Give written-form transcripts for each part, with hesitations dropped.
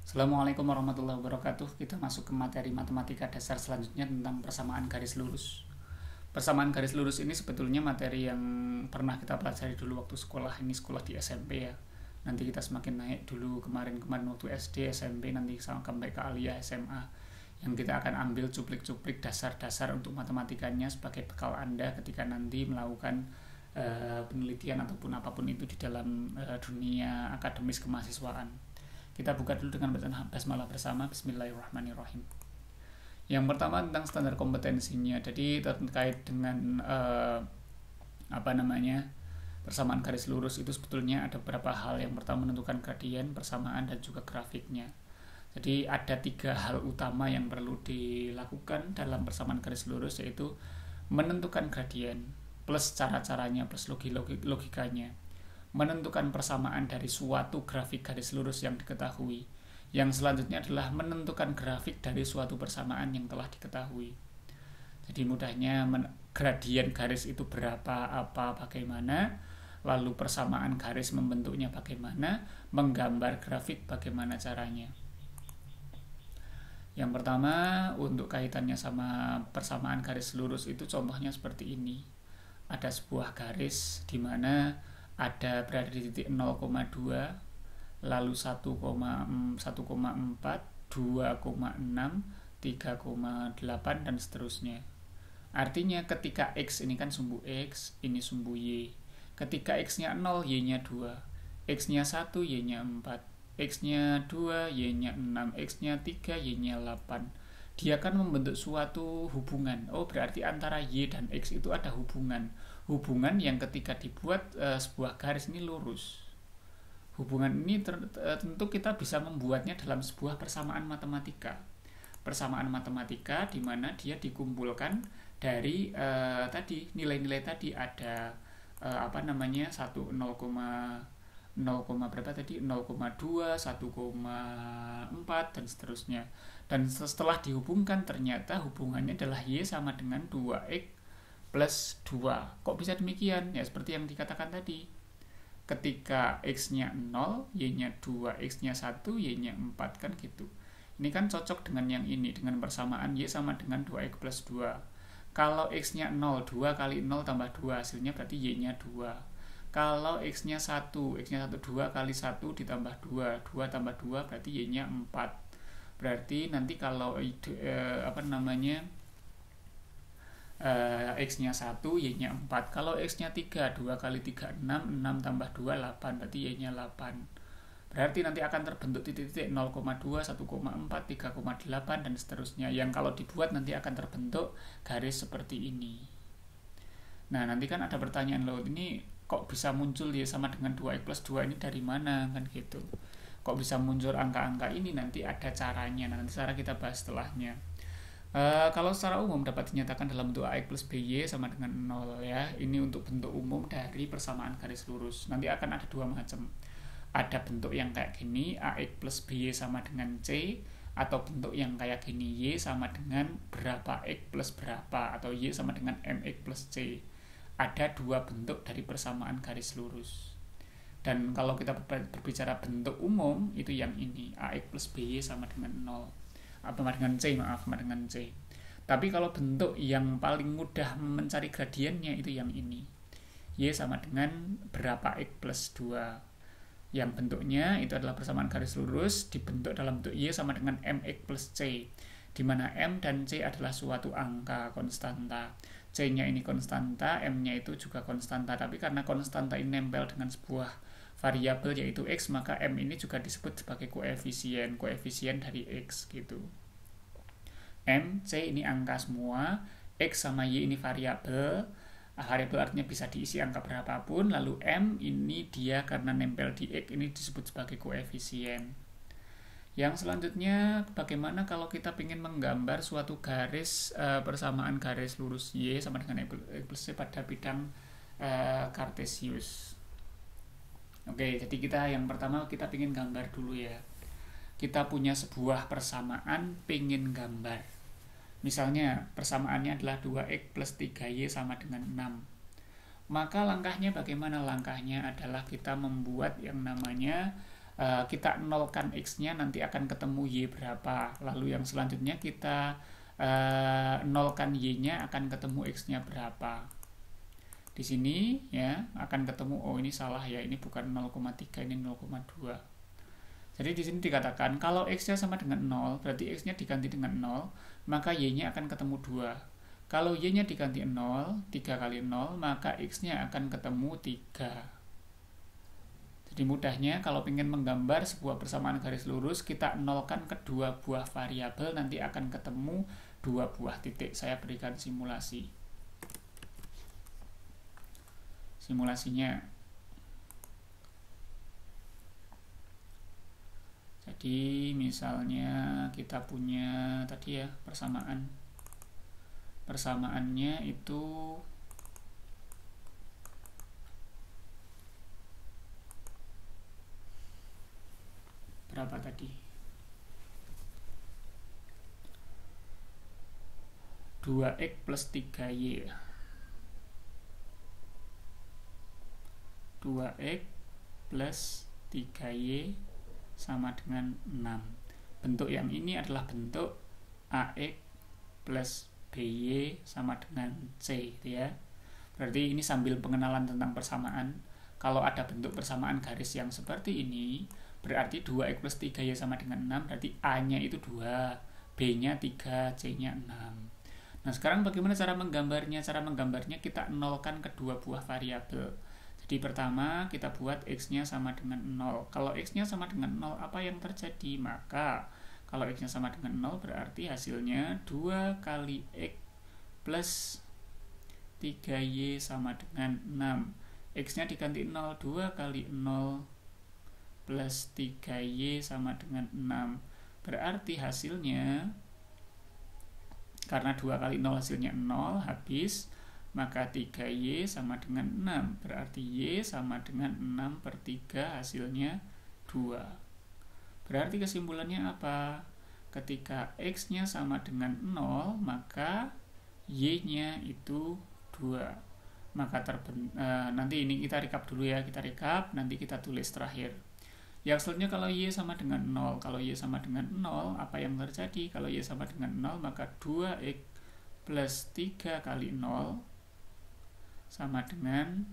Assalamualaikum warahmatullahi wabarakatuh. Kita masuk ke materi matematika dasar selanjutnya tentang persamaan garis lurus. Persamaan garis lurus ini sebetulnya materi yang pernah kita pelajari dulu waktu sekolah. Ini sekolah di SMP ya. Nanti kita semakin naik dulu kemarin waktu SD, SMP, nanti sampai ke Aliyah SMA. Yang kita akan ambil cuplik-cuplik dasar-dasar untuk matematikanya sebagai bekal Anda ketika nanti melakukan penelitian ataupun apapun itu di dalam dunia akademis kemahasiswaan. Kita buka dulu dengan bacaan basmalah bersama. Bismillahirrahmanirrahim. Yang pertama tentang standar kompetensinya. Jadi terkait dengan persamaan garis lurus itu sebetulnya ada beberapa hal. Yang pertama menentukan gradien, persamaan, dan juga grafiknya. Jadi ada 3 hal utama yang perlu dilakukan dalam persamaan garis lurus, yaitu menentukan gradien plus cara-caranya plus logikanya, menentukan persamaan dari suatu grafik garis lurus yang diketahui. Yang selanjutnya adalah menentukan grafik dari suatu persamaan yang telah diketahui. Jadi mudahnya gradien garis itu berapa, apa, bagaimana, lalu persamaan garis membentuknya bagaimana, menggambar grafik bagaimana caranya. Yang pertama, untuk kaitannya sama persamaan garis lurus itu contohnya seperti ini. Ada sebuah garis di mana ada berada di titik 0,2, lalu 1,4, 2,6, 3,8 dan seterusnya. Artinya ketika X ini kan sumbu X, ini sumbu Y. Ketika X-nya 0, Y-nya 2, X-nya 1, Y-nya 4, X-nya 2, Y-nya 6, X-nya 3, Y-nya 8. Dia akan membentuk suatu hubungan. Oh, berarti antara Y dan X itu ada hubungan. Hubungan yang ketika dibuat sebuah garis ini lurus. Hubungan ini tentu kita bisa membuatnya dalam sebuah persamaan matematika. Persamaan matematika di mana dia dikumpulkan dari tadi nilai-nilai tadi ada 1 0, berapa tadi 0,2, 1,4 dan seterusnya. Dan setelah dihubungkan ternyata hubungannya adalah Y sama dengan 2X plus 2. Kok bisa demikian? Ya seperti yang dikatakan tadi. Ketika X-nya 0, Y-nya 2, X-nya 1, Y-nya 4 kan gitu. Ini kan cocok dengan yang ini, dengan persamaan Y sama dengan 2X plus 2. Kalau X-nya 0, 2 kali 0 tambah 2, hasilnya berarti Y-nya 2. Kalau X-nya 1, 2 kali 1 ditambah 2, 2 tambah 2 berarti Y-nya 4. Berarti nanti kalau X-nya 1, Y-nya 4. Kalau X-nya 3, 2 kali 3, 6, 6 tambah 2, 8. Berarti Y-nya 8. Berarti nanti akan terbentuk titik-titik 0,2, 1,4, 3,8 dan seterusnya. Yang kalau dibuat nanti akan terbentuk garis seperti ini. Nah, nanti kan ada pertanyaan loh, ini kok bisa muncul ya sama dengan 2X plus 2 ini dari mana kan gitu. Kok bisa muncul angka-angka ini, nanti ada caranya. Nanti cara kita bahas setelahnya. Kalau secara umum dapat dinyatakan dalam bentuk AX plus BY sama dengan 0 ya. Ini untuk bentuk umum dari persamaan garis lurus. Nanti akan ada 2 macam. Ada bentuk yang kayak gini, AX plus BY sama dengan C, atau bentuk yang kayak gini, Y sama dengan berapa X plus berapa, atau Y sama dengan MX plus C. Ada 2 bentuk dari persamaan garis lurus. Dan kalau kita berbicara bentuk umum, itu yang ini, AX plus BY sama dengan 0. Sama dengan C. Tapi kalau bentuk yang paling mudah mencari gradiennya itu yang ini. Y sama dengan berapa X plus 2. Yang bentuknya itu adalah persamaan garis lurus dibentuk dalam bentuk Y sama dengan MX plus C, di mana M dan C adalah suatu angka konstanta. C-nya ini konstanta, M-nya itu juga konstanta. Tapi karena konstanta ini nempel dengan sebuah variabel yaitu X, maka M ini juga disebut sebagai koefisien dari X gitu. M, C ini angka semua, X sama Y ini variabel artinya bisa diisi angka berapapun, lalu M ini dia karena nempel di X ini disebut sebagai koefisien. Yang selanjutnya, bagaimana kalau kita ingin menggambar suatu garis persamaan garis lurus Y sama dengan X plus C pada bidang Cartesius. Oke, jadi yang pertama kita ingin gambar dulu ya. Kita punya sebuah persamaan, pengen gambar. Misalnya persamaannya adalah 2X plus 3Y sama dengan 6. Maka langkahnya bagaimana? Langkahnya adalah kita membuat yang namanya kita nolkan X-nya nanti akan ketemu Y berapa. Lalu yang selanjutnya kita nolkan Y-nya akan ketemu X-nya berapa. Di sini ya akan ketemu, oh ini salah ya, ini bukan 0,3, ini 0,2. Jadi di sini dikatakan kalau X-nya sama dengan 0, berarti X-nya diganti dengan 0, maka Y-nya akan ketemu 2. Kalau Y-nya diganti 0, 3 kali 0, maka X-nya akan ketemu 3. Jadi mudahnya kalau ingin menggambar sebuah persamaan garis lurus, kita nolkan kedua buah variabel, nanti akan ketemu 2 buah titik. Saya berikan simulasi. Simulasinya. Jadi misalnya kita punya tadi ya persamaan. Persamaannya itu berapa tadi? 2x plus 3y. 2x plus 3y sama dengan 6. Bentuk yang ini adalah bentuk AX plus BY sama dengan C, gitu ya. Berarti ini sambil pengenalan tentang persamaan. Kalau ada bentuk persamaan garis yang seperti ini, berarti 2x plus 3y sama dengan 6, berarti A-nya itu 2, B-nya 3, C-nya 6. Nah, sekarang bagaimana cara menggambarnya? Cara menggambarnya kita nolkan kedua buah variabel. Jadi pertama kita buat X-nya sama dengan 0. Kalau X-nya sama dengan 0, apa yang terjadi? Maka kalau X-nya sama dengan 0 berarti hasilnya 2 kali X plus 3Y sama dengan 6. X-nya diganti 0, 2 kali 0 plus 3Y sama dengan 6. Berarti hasilnya, karena 2 kali 0 hasilnya 0, habis. Maka 3Y sama dengan 6. Berarti Y sama dengan 6 per 3, hasilnya 2. Berarti kesimpulannya apa? Ketika X-nya sama dengan 0, maka Y-nya itu 2. Maka nanti ini kita recap dulu ya. Kita recap, nanti kita tulis terakhir. Yang selanjutnya kalau Y sama dengan 0. Kalau Y sama dengan 0, apa yang terjadi? Kalau Y sama dengan 0, maka 2X plus 3 kali 0 sama dengan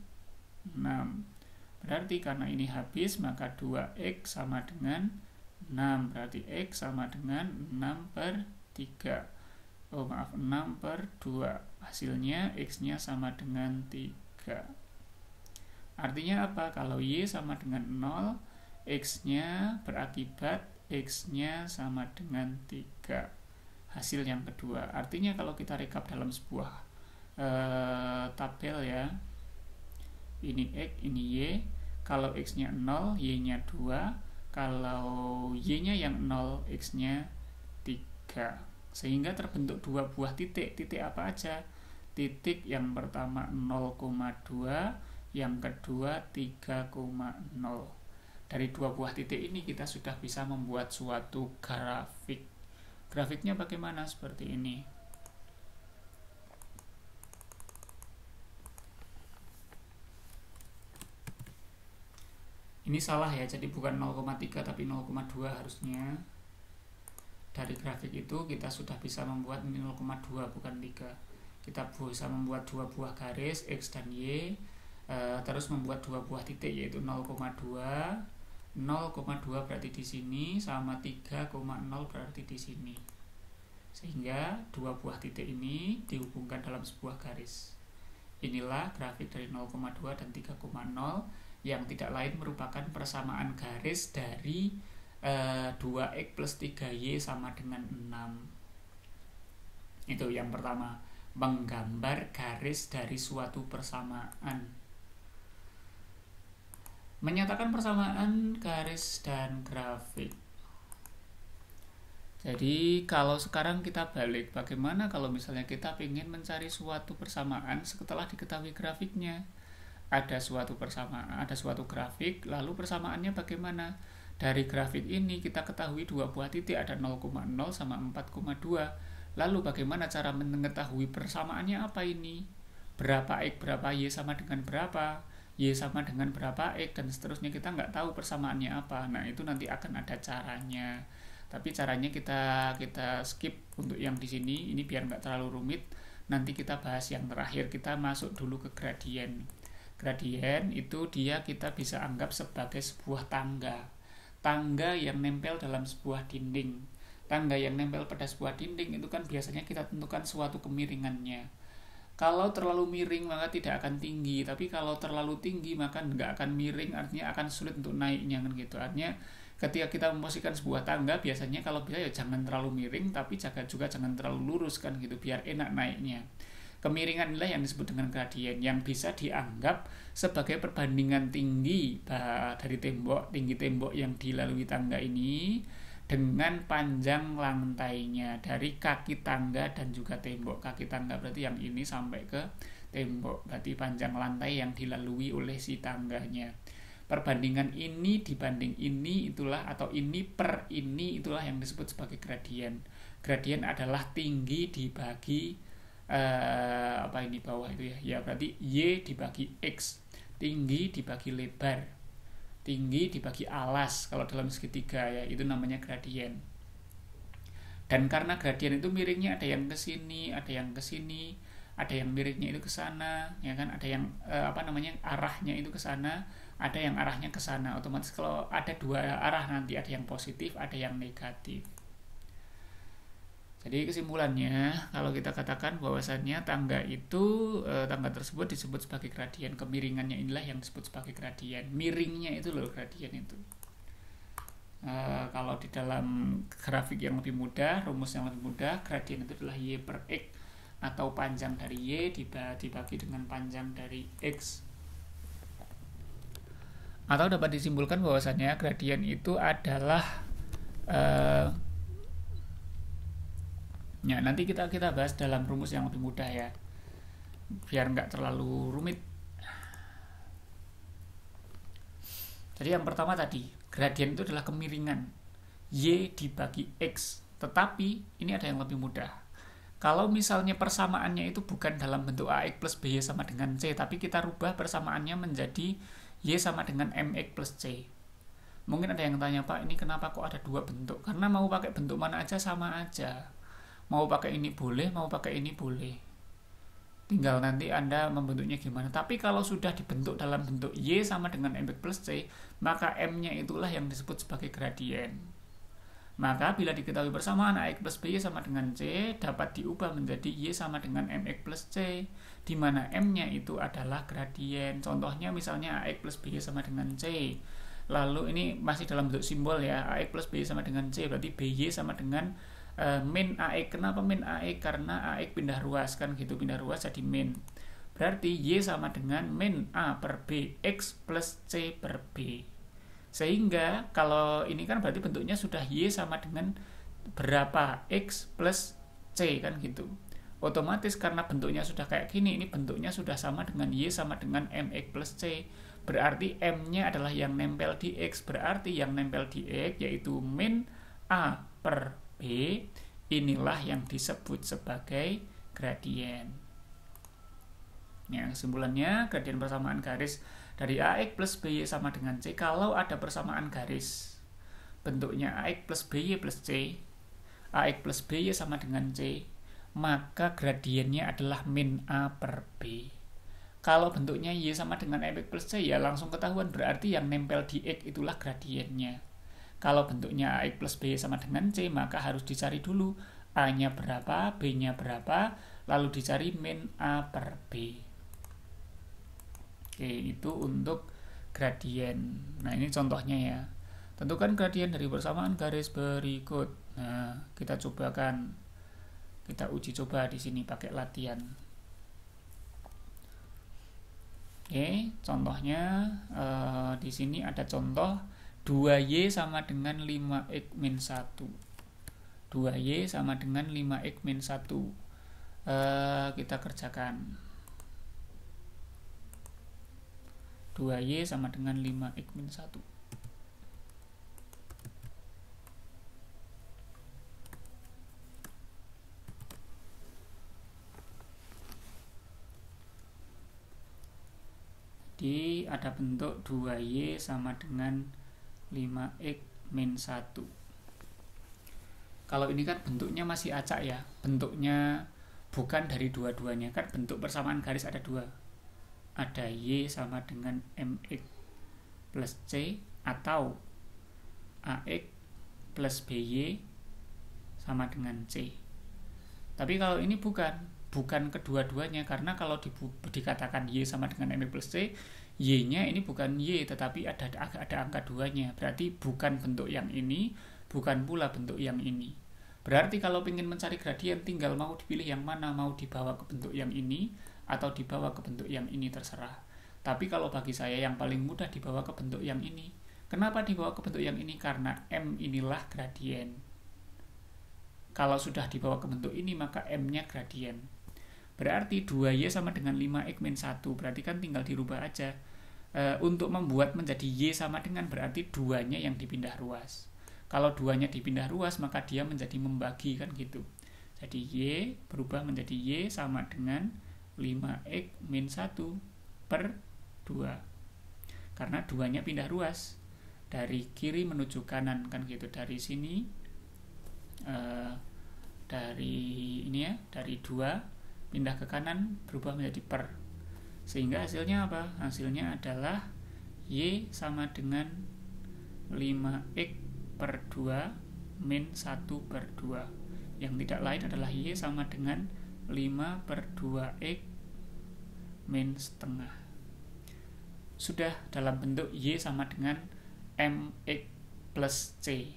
6. Berarti karena ini habis, maka 2x sama dengan 6. Berarti x sama dengan 6 per 3. Oh maaf, 6 per 2. Hasilnya x-nya sama dengan 3. Artinya apa? Kalau y sama dengan 0, x-nya berakibat x-nya sama dengan 3. Hasil yang kedua. Artinya kalau kita rekap dalam sebuah tabel ya, ini X, ini Y. Kalau X-nya 0, Y-nya 2. Kalau Y-nya yang 0, X-nya 3. Sehingga terbentuk 2 buah titik. Titik apa aja? Titik yang pertama 0,2, yang kedua 3,0. Dari 2 buah titik ini kita sudah bisa membuat suatu grafik. Grafiknya bagaimana? Seperti ini. Ini salah ya, jadi bukan 0,3 tapi 0,2 harusnya. Dari grafik itu kita sudah bisa membuat 0,2 bukan 3. Kita bisa membuat 2 buah garis X dan Y, terus membuat 2 buah titik yaitu 0,2. 0,2 berarti di sini sama 3,0 berarti di sini. Sehingga 2 buah titik ini dihubungkan dalam sebuah garis. Inilah grafik dari 0,2 dan 3,0 yang tidak lain merupakan persamaan garis dari 2x plus 3y sama dengan 6. Itu yang pertama, menggambar garis dari suatu persamaan. Menyatakan persamaan garis dan grafik. Jadi kalau sekarang kita balik, bagaimana kalau misalnya kita ingin mencari suatu persamaan setelah diketahui grafiknya? Ada suatu persamaan, ada suatu grafik, lalu persamaannya bagaimana? Dari grafik ini kita ketahui 2 buah titik, ada 0,0 sama 4,2. Lalu bagaimana cara mengetahui persamaannya apa ini? Berapa X, berapa Y sama dengan berapa? Y sama dengan berapa X dan seterusnya, kita nggak tahu persamaannya apa. Nah itu nanti akan ada caranya, tapi caranya kita skip untuk yang di sini, ini biar nggak terlalu rumit. Nanti kita bahas yang terakhir, kita masuk dulu ke gradien. Gradien itu kita bisa anggap sebagai sebuah tangga yang nempel dalam sebuah dinding. Tangga yang nempel pada sebuah dinding itu kan biasanya kita tentukan suatu kemiringannya. Kalau terlalu miring maka tidak akan tinggi, tapi kalau terlalu tinggi maka nggak akan miring, artinya akan sulit untuk naiknya kan gitu. Artinya ketika kita memposisikan sebuah tangga, biasanya kalau bisa ya jangan terlalu miring, tapi juga jangan terlalu lurus kan gitu, biar enak naiknya. Kemiringan inilah yang disebut dengan gradien, yang bisa dianggap sebagai perbandingan tinggi dari tinggi tembok yang dilalui tangga ini dengan panjang lantainya, dari kaki tangga dan juga tembok. Kaki tangga berarti yang ini sampai ke tembok, berarti panjang lantai yang dilalui oleh si tangganya. Perbandingan ini dibanding ini itulah, atau ini per ini itulah yang disebut sebagai gradien. Gradien adalah tinggi dibagi ini bawah itu ya berarti Y dibagi X, tinggi dibagi lebar, tinggi dibagi alas kalau dalam segitiga ya, itu namanya gradien. Dan karena gradien itu miringnya ada yang ke sini, ada yang ke sini, ada yang miringnya itu ke sana, ya kan, ada yang arahnya itu ke sana, ada yang arahnya ke sana. Otomatis kalau ada dua arah nanti ada yang positif, ada yang negatif. Jadi kesimpulannya, kalau kita katakan bahwasannya tangga tersebut disebut sebagai gradien. Kemiringannya inilah yang disebut sebagai gradien. Miringnya itu loh gradien itu. Kalau di dalam grafik yang lebih mudah, rumus yang lebih mudah, gradien itu adalah Y per X, atau panjang dari Y dibagi dengan panjang dari X. Atau dapat disimpulkan bahwasannya gradien itu adalah ya nanti kita bahas dalam rumus yang lebih mudah ya, biar nggak terlalu rumit. Jadi yang pertama tadi, gradien itu adalah kemiringan Y dibagi X. Tetapi ini ada yang lebih mudah. Kalau misalnya persamaannya itu bukan dalam bentuk AX plus BY sama dengan C, tapi kita rubah persamaannya menjadi Y sama dengan MX plus C. Mungkin ada yang tanya, Pak, ini kenapa kok ada dua bentuk? Karena mau pakai bentuk mana aja sama aja. Mau pakai ini boleh, mau pakai ini boleh. Tinggal nanti Anda membentuknya gimana. Tapi kalau sudah dibentuk dalam bentuk Y sama dengan MX plus C, maka M-nya itulah yang disebut sebagai gradien. Maka bila diketahui persamaan AX plus BY sama dengan C, dapat diubah menjadi Y sama dengan MX plus C, di mana M-nya itu adalah gradien. Contohnya misalnya AX plus BY sama dengan C. Lalu ini masih dalam bentuk simbol ya, AX plus BY sama dengan C, berarti BY sama dengan min AX. Kenapa min AX? Karena AX pindah ruas kan gitu, pindah ruas jadi min. Berarti Y sama dengan min A per B, X plus C per B. Sehingga kalau ini kan berarti bentuknya sudah Y sama dengan berapa X plus C kan gitu. Otomatis karena bentuknya sudah kayak gini, ini bentuknya sudah sama dengan Y sama dengan MX plus C. Berarti M-nya adalah yang nempel di X. Berarti yang nempel di X yaitu min A per B, inilah yang disebut sebagai gradien. Ya, kesimpulannya, gradien persamaan garis dari AX plus BY sama dengan C. Kalau ada persamaan garis bentuknya AX plus BY plus C, AX plus BY sama dengan C, maka gradiennya adalah min A per B. Kalau bentuknya Y sama dengan MX plus C, ya langsung ketahuan, berarti yang nempel di X itulah gradiennya. Kalau bentuknya AX plus B sama dengan C, maka harus dicari dulu A-nya berapa, B-nya berapa, lalu dicari min A per B. Oke, itu untuk gradien. Nah, ini contohnya ya. Tentukan gradien dari persamaan garis berikut. Nah, kita uji coba di sini pakai latihan. Oke, contohnya di sini ada contoh 2Y sama dengan 5X min 1. 2Y sama dengan 5X min 1. Kita kerjakan. 2Y sama dengan 5X min 1. lagi ada bentuk 2Y sama dengan 5X min 1. Kalau ini kan bentuknya masih acak ya, bentuknya bukan dari dua-duanya, kan bentuk persamaan garis ada dua, ada Y sama dengan MX plus C atau AX plus BY sama dengan C. Tapi kalau ini bukan kedua-duanya, karena kalau dikatakan Y sama dengan MX plus C, Y-nya ini bukan Y tetapi ada angka 2-nya, berarti bukan bentuk yang ini, bukan pula bentuk yang ini. Berarti kalau ingin mencari gradien tinggal mau dipilih yang mana, mau dibawa ke bentuk yang ini atau dibawa ke bentuk yang ini, terserah. Tapi kalau bagi saya yang paling mudah dibawa ke bentuk yang ini. Kenapa dibawa ke bentuk yang ini? Karena M inilah gradien. Kalau sudah dibawa ke bentuk ini maka M-nya gradien. Berarti 2Y sama dengan 5X min 1, berarti kan tinggal dirubah aja. Untuk membuat menjadi Y sama dengan berarti 2-nya yang dipindah ruas. Kalau 2-nya dipindah ruas maka dia menjadi membagi, kan gitu. Jadi Y berubah menjadi Y sama dengan 5X min 1 per 2. Karena 2-nya pindah ruas dari kiri menuju kanan, kan gitu. Dari sini dari ini ya, dari 2 pindah ke kanan berubah menjadi per. Sehingga hasilnya apa? Hasilnya adalah Y sama dengan 5X per 2 min 1 per 2, yang tidak lain adalah Y sama dengan 5 per 2X min setengah. Sudah dalam bentuk Y sama dengan MX plus C,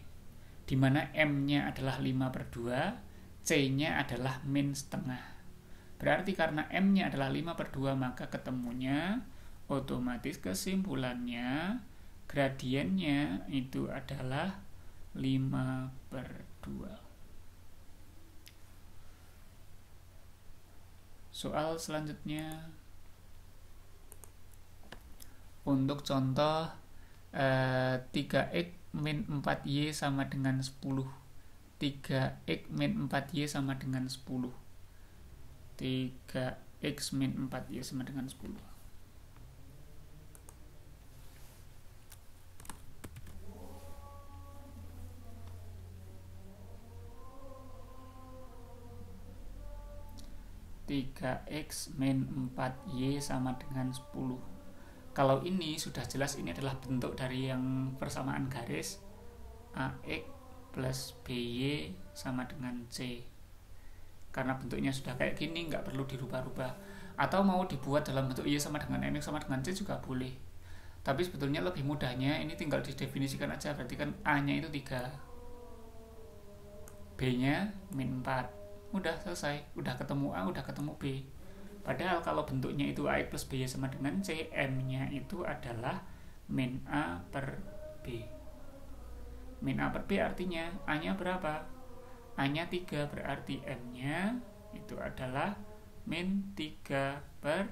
di mana M-nya adalah 5 per 2, C-nya adalah min setengah. Berarti karena M-nya adalah 5 per 2 maka ketemunya otomatis kesimpulannya gradiennya itu adalah 5 per 2. Soal selanjutnya untuk contoh 3X min 4Y sama dengan 10. 3X min 4Y sama dengan 10. 3X min 4Y sama dengan 10. X min 4Y sama dengan 10. Kalau ini sudah jelas ini adalah bentuk dari yang persamaan garis AX plus BY sama dengan C. Karena bentuknya sudah kayak gini, nggak perlu dirubah-rubah. Atau mau dibuat dalam bentuk Y sama dengan MX sama dengan C juga boleh. Tapi sebetulnya lebih mudahnya ini tinggal didefinisikan aja. Berarti kan A-nya itu 3, B-nya min 4. Udah selesai, udah ketemu A, udah ketemu B. Padahal kalau bentuknya itu A plus B sama dengan C, M-nya itu adalah min A per B. Min A per B artinya A-nya berapa? A-nya 3, berarti M-nya itu adalah min 3 per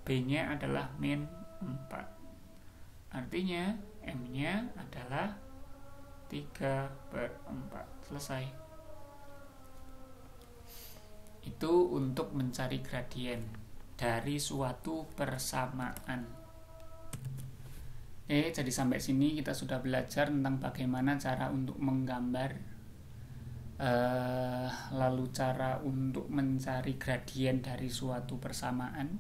B-nya adalah min 4. Artinya M-nya adalah 3 per 4. Selesai. Itu untuk mencari gradien dari suatu persamaan. Jadi sampai sini kita sudah belajar tentang bagaimana cara untuk menggambar, lalu cara untuk mencari gradien dari suatu persamaan.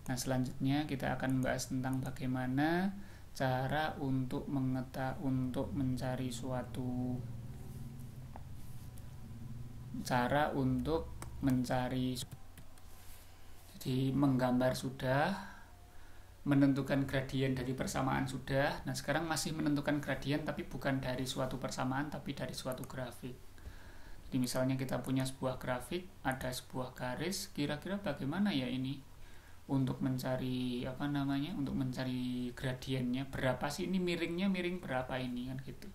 Nah, selanjutnya kita akan membahas tentang bagaimana cara untuk mencari suatu jadi menggambar sudah, menentukan gradien dari persamaan sudah. Nah, sekarang masih menentukan gradien tapi bukan dari suatu persamaan tapi dari suatu grafik. Jadi misalnya kita punya sebuah grafik, ada sebuah garis, kira-kira bagaimana ya ini untuk mencari untuk mencari gradiennya, berapa sih ini miringnya, miring berapa ini, kan gitu.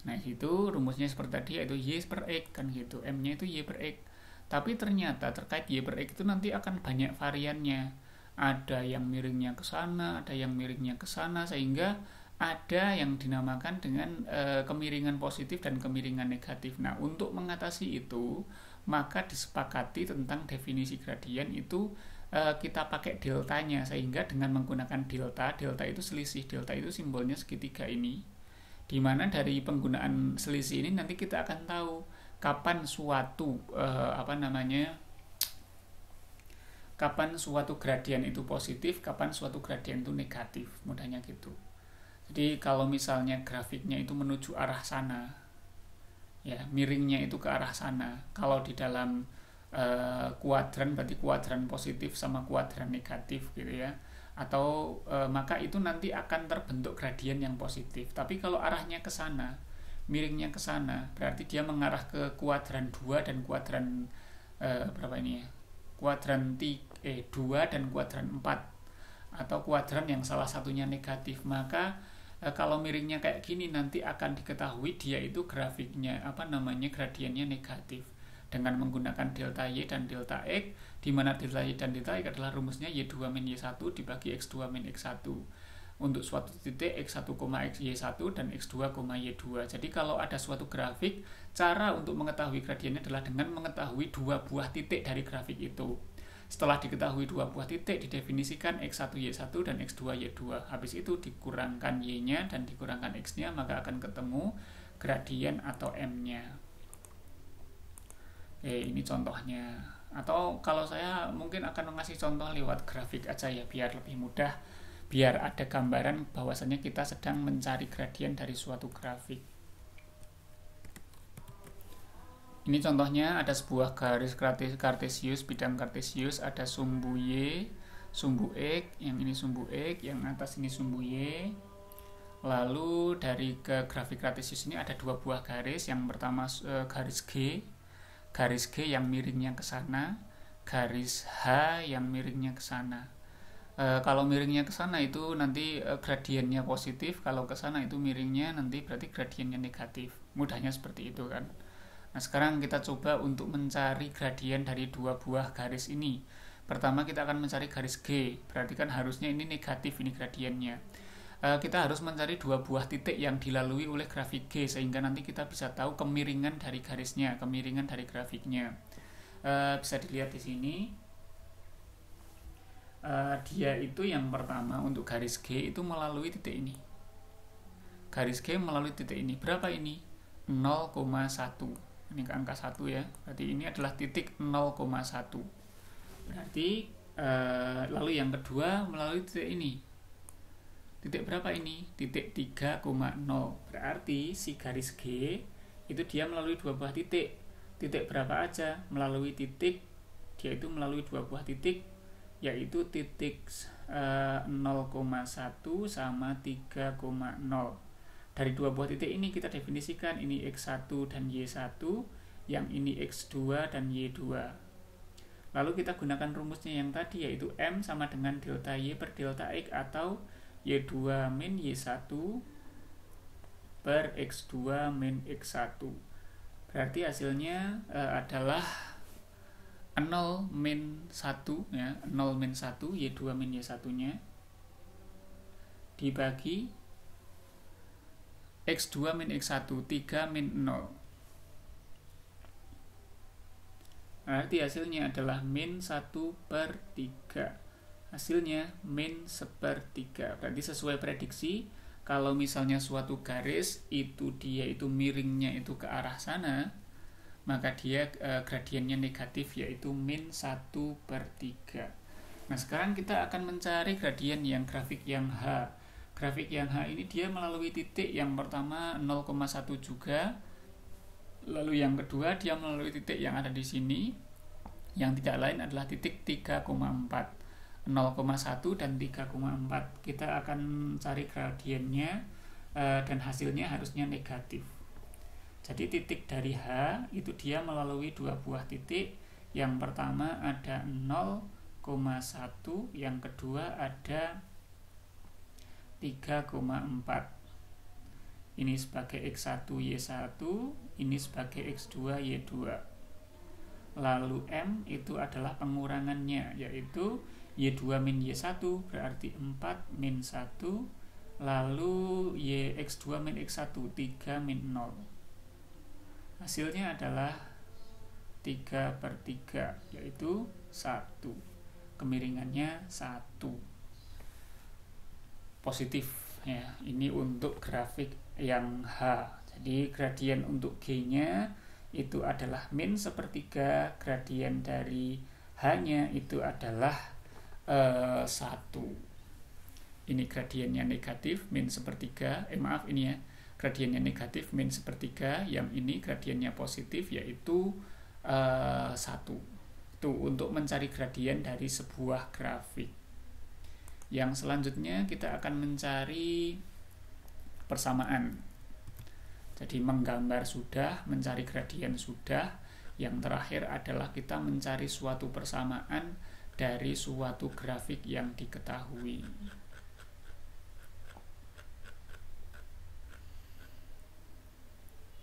Nah, itu rumusnya seperti tadi, yaitu Y per X, kan gitu. M-nya itu Y per X. Tapi ternyata terkait Y per X itu nanti akan banyak variannya. Ada yang miringnya ke sana, ada yang miringnya ke sana, sehingga ada yang dinamakan dengan kemiringan positif dan kemiringan negatif. Nah, untuk mengatasi itu, maka disepakati tentang definisi gradien itu kita pakai deltanya, sehingga dengan menggunakan delta itu selisih, delta itu simbolnya segitiga ini, dimana dari penggunaan selisih ini nanti kita akan tahu kapan suatu kapan suatu gradien itu positif, kapan suatu gradien itu negatif, mudahnya gitu. Jadi kalau misalnya grafiknya itu menuju arah sana, ya miringnya itu ke arah sana. Kalau di dalam kuadran berarti kuadran positif sama kuadran negatif gitu ya. Atau maka itu nanti akan terbentuk gradien yang positif. Tapi kalau arahnya ke sana, miringnya ke sana, berarti dia mengarah ke kuadran 2 dan kuadran berapa ini ya? Kuadran 2 dan kuadran 4, atau kuadran yang salah satunya negatif. Maka kalau miringnya kayak gini nanti akan diketahui dia itu grafiknya gradiennya negatif dengan menggunakan delta Y dan delta X, di mana delta Y dan delta X adalah rumusnya Y2 min Y1 dibagi X2 min X1 untuk suatu titik X1, XY1 dan X2, Y2. Jadi kalau ada suatu grafik, cara untuk mengetahui gradiennya adalah dengan mengetahui dua buah titik dari grafik itu. Setelah diketahui dua buah titik, didefinisikan X1 Y1 dan X2 Y2. Habis itu dikurangkan Y-nya dan dikurangkan X-nya, maka akan ketemu gradien atau M-nya. Ini contohnya. Atau kalau saya mungkin akan mengasih contoh lewat grafik aja ya, biar lebih mudah, biar ada gambaran bahwasannya kita sedang mencari gradien dari suatu grafik. Ini contohnya ada sebuah garis kartesius, bidang kartesius, ada sumbu Y, sumbu X, yang ini sumbu X, yang atas ini sumbu Y. Lalu dari ke grafik kartesius ini ada dua buah garis. Yang pertama garis G yang miringnya ke sana, garis H yang miringnya ke sana. Kalau miringnya ke sana itu nanti gradiennya positif, kalau ke sana itu miringnya nanti berarti gradiennya negatif. Mudahnya seperti itu kan. Nah, sekarang kita coba untuk mencari gradien dari dua buah garis ini. Pertama kita akan mencari garis G, berarti kan harusnya ini negatif ini gradiennya. Kita harus mencari dua buah titik yang dilalui oleh grafik G, sehingga nanti kita bisa tahu kemiringan dari garisnya, kemiringan dari grafiknya. Bisa dilihat di sini. Dia itu yang pertama untuk garis G itu melalui titik ini. Garis G melalui titik ini. Berapa ini? 0,1. Ini ke angka 1 ya. Berarti ini adalah titik 0,1. Berarti lalu yang kedua melalui titik ini. Titik berapa ini? Titik 3,0. Berarti si garis G itu dia melalui dua buah titik. Titik berapa aja? Melalui titik, dia itu melalui dua buah titik, yaitu titik 0,1 sama 3,0. Dari dua buah titik ini kita definisikan ini X1 dan Y1, yang ini X2 dan Y2. Lalu kita gunakan rumusnya yang tadi, yaitu M sama dengan delta Y per delta X, atau Y2 min Y1 per X2 min X1. Berarti hasilnya adalah 0 min 1 ya, 0 min 1 Y2 min Y1 nya dibagi X2 min X1, 3 min 0. Berarti hasilnya adalah min 1 per 3. Hasilnya min 1/3. Berarti sesuai prediksi, kalau misalnya suatu garis itu dia itu miringnya itu ke arah sana, maka dia gradiennya negatif, yaitu min 1/3. Nah, sekarang kita akan mencari gradien yang grafik yang H. Grafik yang H ini dia melalui titik yang pertama 0,1 juga. Lalu yang kedua dia melalui titik yang ada di sini, yang tidak lain adalah titik 3,4. 0,1 dan 3,4. Kita akan cari gradiennya dan hasilnya harusnya negatif. Jadi titik dari H itu dia melalui dua buah titik. Yang pertama ada 0,1, yang kedua ada 3,4. Ini sebagai X1 Y1, ini sebagai X2 Y2. Lalu M itu adalah pengurangannya, yaitu Y2 min Y1 berarti 4 min 1. Lalu X2 min X1 3 min 0. Hasilnya adalah 3/3, yaitu 1. kemiringannya 1 positif ya. Ini untuk grafik yang H. Jadi gradien untuk G-nya itu adalah min sepertiga, gradien dari H-nya itu adalah 1. Ini gradiennya negatif, min sepertiga, maaf ini ya, gradiennya negatif, min sepertiga, yang ini gradiennya positif, yaitu 1. Itu untuk mencari gradien dari sebuah grafik. Yang selanjutnya kita akan mencari persamaan. Jadi menggambar sudah, mencari gradien sudah. Yang terakhir adalah kita mencari suatu persamaan dari suatu grafik yang diketahui.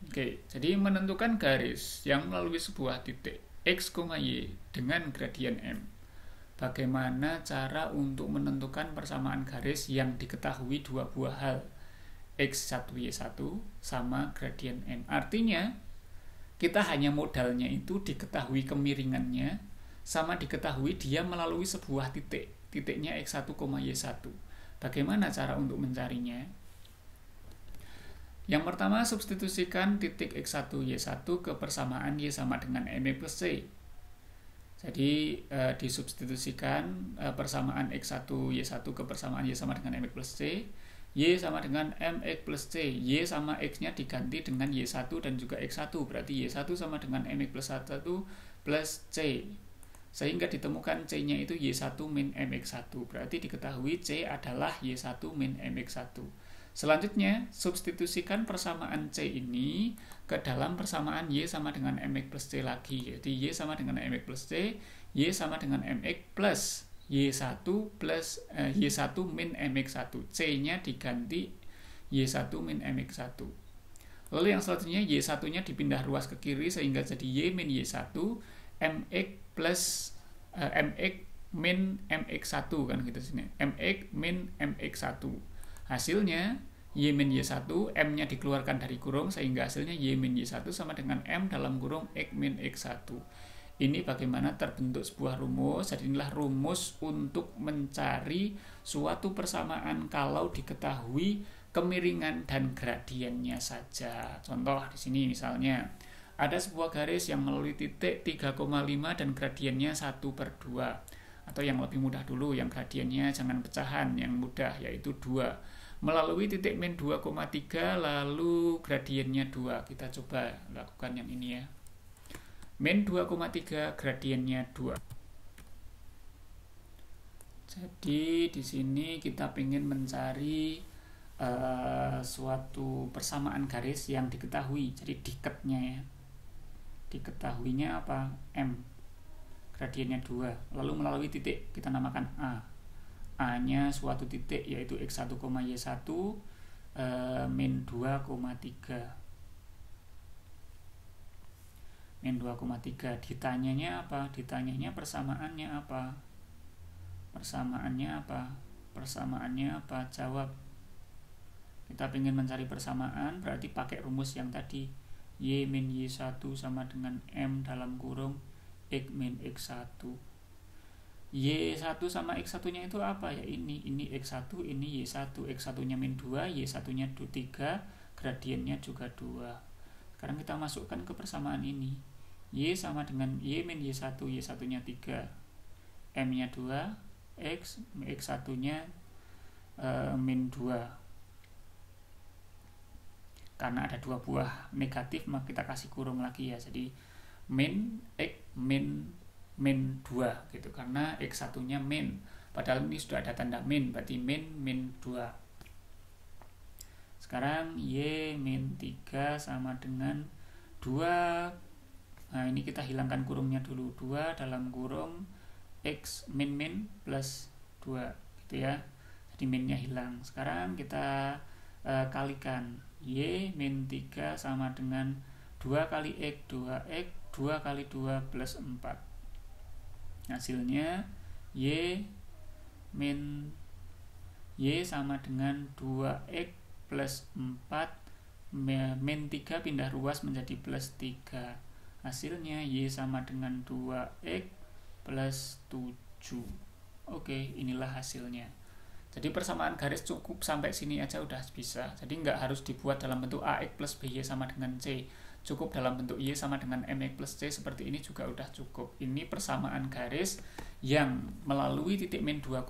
Oke, jadi menentukan garis yang melalui sebuah titik X, Y dengan gradien M. Bagaimana cara untuk menentukan persamaan garis yang diketahui dua buah hal, X1, Y1 sama gradien M. Artinya, kita hanya modalnya itu diketahui kemiringannya sama diketahui dia melalui sebuah titik. Titiknya X1, Y1. Bagaimana cara untuk mencarinya? Yang pertama, substitusikan titik X1, Y1 ke persamaan Y sama dengan MX plus C. Jadi, disubstitusikan persamaan X1, Y1 ke persamaan Y sama dengan MX plus C. Y sama dengan MX plus C. Y sama X-nya diganti dengan Y1 dan juga X1. Berarti Y1 sama dengan MX plus 1 plus C. Sehingga ditemukan C-nya itu Y1 min MX1. Berarti diketahui C adalah Y1 min MX1. Selanjutnya, substitusikan persamaan C ini ke dalam persamaan Y sama dengan MX plus C lagi. Jadi Y sama dengan MX plus C, Y sama dengan MX plus Y1 plus Y1 min MX1. C-nya diganti Y1 min MX1. Lalu yang selanjutnya Y1-nya dipindah ruas ke kiri sehingga jadi Y min Y1, MX plus MX min MX1 kan gitu sini. MX min MX1. Hasilnya Y min Y1, M-nya dikeluarkan dari kurung sehingga hasilnya Y min Y1 sama dengan M dalam kurung X min X1. Ini bagaimana terbentuk sebuah rumus. Jadi inilah rumus untuk mencari suatu persamaan kalau diketahui kemiringan dan gradiennya saja. Contoh di sini misalnya ada sebuah garis yang melalui titik 3,5 dan gradiennya 1/2. Atau yang lebih mudah dulu, yang gradiennya jangan pecahan, yang mudah yaitu 2. Melalui titik min 2,3 lalu gradiennya 2. Kita coba lakukan yang ini ya. Min 2,3 gradiennya 2. Jadi di sini kita ingin mencari suatu persamaan garis yang diketahui. Jadi diketnya ya. Diketahuinya apa? M. Gradiennya 2. Lalu melalui titik kita namakan A. A-nya suatu titik yaitu X1, Y1 min 2,3. Min 2,3. Ditanyanya apa? Ditanyanya persamaannya apa? Persamaannya apa? Persamaannya apa? Jawab. Kita ingin mencari persamaan berarti pakai rumus yang tadi. Y min Y1 sama dengan M dalam kurung X min X1. Y1 sama X1-nya itu apa ya? Ini X1, ini Y1. X1-nya min 2, Y1-nya 3, gradiennya juga 2. Sekarang kita masukkan ke persamaan ini. Y sama dengan Y min Y1, Y1-nya 3, M-nya 2, X1-nya min 2. Karena ada dua buah negatif, maka kita kasih kurung lagi ya. Jadi min X min 2 gitu, karena X1-nya min, padahal ini sudah ada tanda min, berarti min 2. Sekarang Y min 3 sama dengan 2. Nah ini kita hilangkan kurungnya dulu, 2 dalam kurung X min plus 2 gitu ya. Jadi minnya hilang. Sekarang kita kalikan. Y min 3 sama dengan 2 kali X, 2X, 2 kali 2 plus 4. Hasilnya Y sama dengan 2X plus 4, min 3 pindah ruas menjadi plus 3. Hasilnya Y sama dengan 2X plus 7. Oke, inilah hasilnya. Jadi persamaan garis cukup sampai sini aja udah bisa. Jadi nggak harus dibuat dalam bentuk AX plus BY sama dengan C. Cukup dalam bentuk Y sama dengan MX plus C, seperti ini juga udah cukup. Ini persamaan garis yang melalui titik min 2,3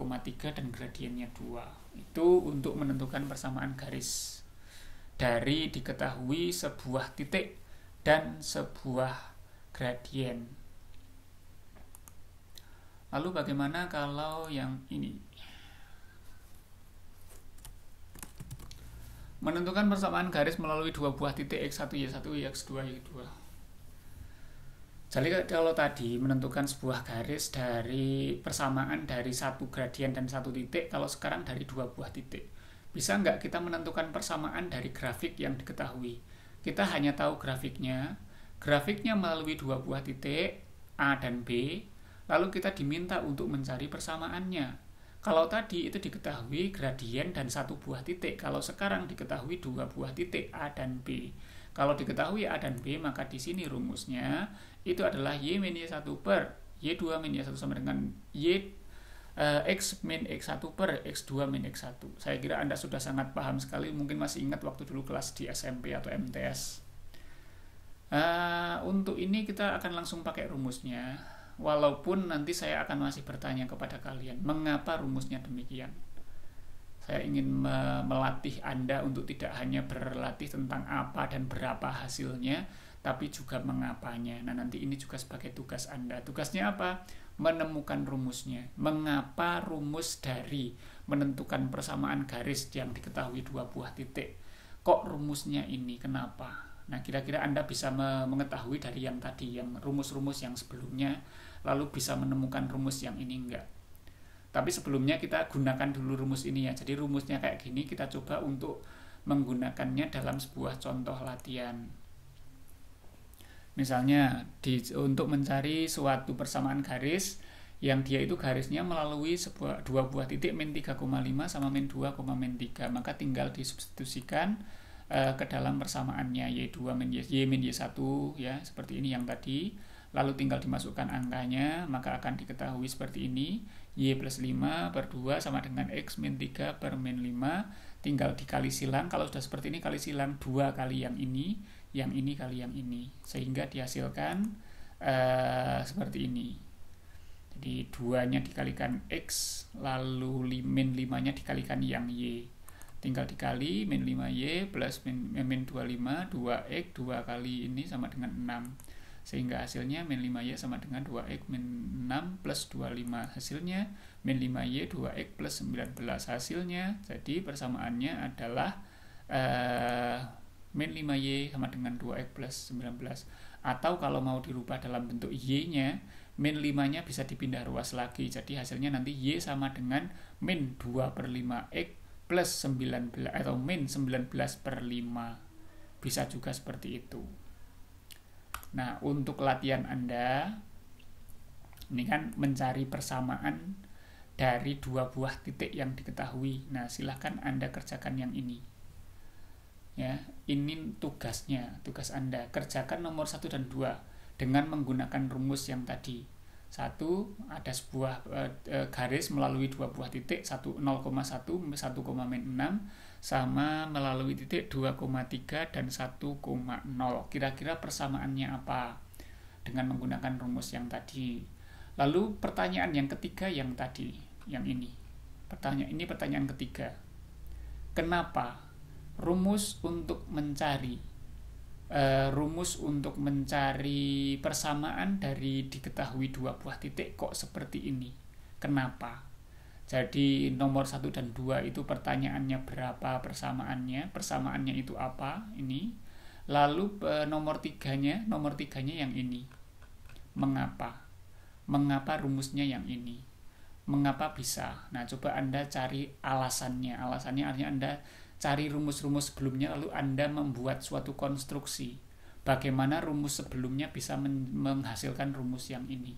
dan gradiennya 2. Itu untuk menentukan persamaan garis dari diketahui sebuah titik dan sebuah gradien. Lalu bagaimana kalau yang ini? Menentukan persamaan garis melalui dua buah titik X1, Y1, X2, Y2. Jadi kalau tadi menentukan sebuah garis dari persamaan dari satu gradien dan satu titik, kalau sekarang dari dua buah titik. Bisa nggak kita menentukan persamaan dari grafik yang diketahui? Kita hanya tahu grafiknya melalui dua buah titik, A dan B, lalu kita diminta untuk mencari persamaannya. Kalau tadi itu diketahui gradien dan satu buah titik, kalau sekarang diketahui dua buah titik A dan B. Kalau diketahui A dan B, maka di sini rumusnya itu adalah Y min Y1 per Y2 min Y1 sama dengan X min X1 per X2 min X1. Saya kira Anda sudah sangat paham sekali, mungkin masih ingat waktu dulu kelas di SMP atau MTS. Untuk ini kita akan langsung pakai rumusnya. Walaupun nanti saya akan masih bertanya kepada kalian, mengapa rumusnya demikian? Saya ingin melatih Anda untuk tidak hanya berlatih tentang apa dan berapa hasilnya, tapi juga mengapanya. Nah, nanti ini juga sebagai tugas Anda. Tugasnya apa? Menemukan rumusnya. Mengapa rumus dari menentukan persamaan garis yang diketahui dua buah titik? Kok rumusnya ini? Kenapa? Nah, kira-kira Anda bisa mengetahui dari yang tadi, yang rumus-rumus yang sebelumnya, lalu bisa menemukan rumus yang ini enggak. Tapi sebelumnya kita gunakan dulu rumus ini ya. Jadi rumusnya kayak gini, kita coba untuk menggunakannya dalam sebuah contoh latihan. Misalnya untuk mencari suatu persamaan garis yang dia itu garisnya melalui dua buah titik min 3,5 sama min 2, min 3, maka tinggal disubstitusikan ke dalam persamaannya Y2 min Y min Y1 ya, seperti ini yang tadi. Lalu tinggal dimasukkan angkanya, maka akan diketahui seperti ini. Y plus 5 per 2 sama dengan X min 3 per min 5. Tinggal dikali silang, kalau sudah seperti ini kali silang 2 kali yang ini kali yang ini. Sehingga dihasilkan seperti ini. Jadi 2-nya dikalikan X, lalu min 5-nya dikalikan yang Y. Tinggal dikali min 5Y plus min 25, 2X, 2 kali ini sama dengan 6. Sehingga hasilnya min 5Y sama dengan 2X min 6 plus 25. Hasilnya min 5Y 2X plus 19. Hasilnya, jadi persamaannya adalah min 5Y sama dengan 2X plus 19. Atau kalau mau dirubah dalam bentuk Y-nya, min 5-nya bisa dipindah ruas lagi. Jadi hasilnya nanti Y sama dengan min 2 per 5X plus 19 atau min 19 per 5. Bisa juga seperti itu. Nah, untuk latihan Anda ini kan mencari persamaan dari dua buah titik yang diketahui. Nah, silahkan Anda kerjakan yang ini. Ya, ini tugasnya, tugas Anda. Kerjakan nomor 1 dan 2 dengan menggunakan rumus yang tadi. 1, ada sebuah garis melalui dua buah titik 0,1 1,6 sama melalui titik 2,3 dan 1,0. Kira-kira persamaannya apa dengan menggunakan rumus yang tadi? Lalu pertanyaan yang ketiga yang tadi, yang ini. Pertanyaan ketiga. Kenapa rumus untuk mencari persamaan dari diketahui dua buah titik kok seperti ini? Kenapa? Jadi nomor 1 dan 2 itu pertanyaannya berapa persamaannya? Persamaannya itu apa? Ini. Lalu nomor 3-nya yang ini. Mengapa? Mengapa rumusnya yang ini? Mengapa bisa? Nah, coba Anda cari alasannya. Alasannya artinya Anda cari rumus-rumus sebelumnya, lalu Anda membuat suatu konstruksi. Bagaimana rumus sebelumnya bisa menghasilkan rumus yang ini?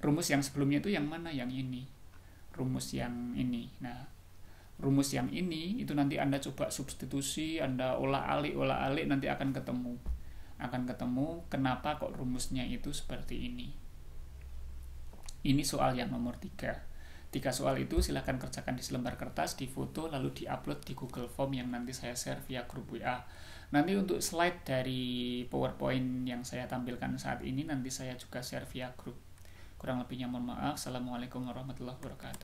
Rumus yang sebelumnya itu yang mana? Yang ini. Rumus yang ini. Nah, rumus yang ini itu nanti Anda coba substitusi, Anda olah-alik, nanti akan ketemu. Kenapa kok rumusnya itu seperti ini. Ini soal yang nomor 3. 3 soal itu silahkan kerjakan di selembar kertas, difoto, lalu diupload di Google Form yang nanti saya share via grup WA. Nanti untuk slide dari PowerPoint yang saya tampilkan saat ini nanti saya juga share via grup. Kurang lebihnya mohon maaf. Assalamualaikum warahmatullahi wabarakatuh.